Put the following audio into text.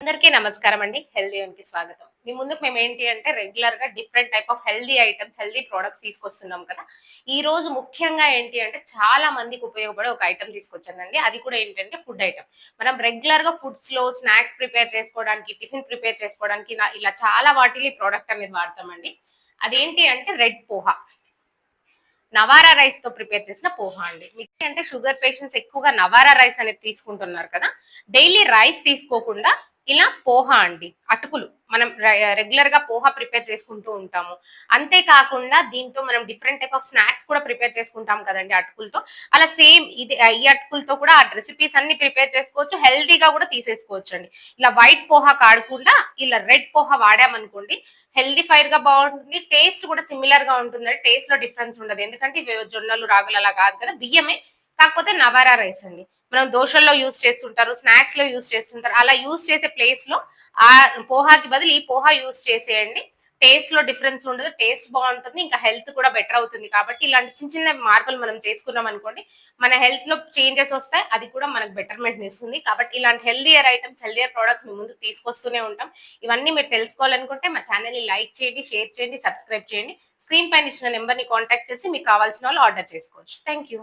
అందరికీ నమస్కారం అండి. హెల్తీ కి స్వాగతం. మీ ముందుకు మేము ఏంటి అంటే రెగ్యులర్ గా different type of healthy items, healthy products తీసుకొస్తున్నాం కదా. ఈ రోజు ముఖ్యంగా ఏంటి అంటే చాలా మందికి ఉపయోగపడే ఒక ఐటమ్ తీసుకొచ్చానండి. అది కూడా ఏంటంటే ఫుడ్ ఐటమ్. మనం రెగ్యులర్ గా ఫుడ్స్ లో స్నాక్స్ ప్రిపేర్ చేసుకోవడానికి, టిఫిన్ ప్రిపేర్ చేసుకోవడానికి ఇలా చాలా వాటిలో ఈ ప్రొడక్ట్ అనేది వాడతామండి. అదేంటి అంటే రెడ్ పోహా. నవారా రైస్ తో ప్రిపేర్ చేసిన పోహా అండి. మీకు అంటే షుగర్ పేషెంట్స్ ఎక్కువగా నవారా రైస్ అనేది తీసుకుంటున్నారు కదా. డైలీ రైస్ తీసుకోకుండా ఇలా పోహా అండి, అటుకులు మనం రెగ్యులర్ గా పోహా ప్రిపేర్ చేసుకుంటూ ఉంటాము. అంతేకాకుండా దీంతో మనం డిఫరెంట్ టైప్ ఆఫ్ స్నాక్స్ కూడా ప్రిపేర్ చేసుకుంటాం కదండి అటుకులతో. అలా సేమ్ ఇది ఈ అటుకులతో కూడా ఆ రెసిపీస్ అన్ని ప్రిపేర్ చేసుకోవచ్చు, హెల్తీగా కూడా తీసేసుకోవచ్చు అండి. ఇలా వైట్ పోహా కాడకుండా ఇలా రెడ్ పోహా వాడామనుకోండి, హెల్దీ ఫైర్ గా బాగుంటుంది, టేస్ట్ కూడా సిమిలర్ గా ఉంటుంది. టేస్ట్ లో డిఫరెన్స్ ఉండదు, ఎందుకంటే ఇవి జొన్నలు రాగులు అలా కాదు కదా, బియ్యమే. కాకపోతే నవారా రైస్ అండి. మనం దోశల్లో యూజ్ చేస్తుంటారు, స్నాక్స్ లో యూజ్ చేస్తుంటారు. అలా యూజ్ చేసే ప్లేస్ లో ఆ పోహాకి బదులు ఈ పోహా యూజ్ చేసేయండి. టేస్ట్ లో డిఫరెన్స్ ఉండదు, టేస్ట్ బాగుంటుంది, ఇంకా హెల్త్ కూడా బెటర్ అవుతుంది. కాబట్టి ఇలాంటి చిన్న చిన్న మార్పులు మనం చేసుకున్నాం అనుకోండి, మన హెల్త్ లో చేంజెస్ వస్తాయి, అది కూడా మనకు బెటర్మెంట్ ఇస్తుంది. కాబట్టి ఇలాంటి హెల్దియర్ ఐటమ్స్, హెల్దియర్ ప్రొడక్ట్స్ మీ ముందుకు తీసుకొస్తూనే ఉంటాం. ఇవన్నీ మీరు తెలుసుకోవాలనుకుంటే మా ఛానల్ ని లైక్ చేయండి, షేర్ చేయండి, సబ్స్క్రైబ్ చేయండి. స్క్రీన్ పైన ఇచ్చిన నెంబర్ ని కాంటాక్ట్ చేసి మీకు కావాల్సిన వాళ్ళు ఆర్డర్ చేసుకోవచ్చు. Thank you.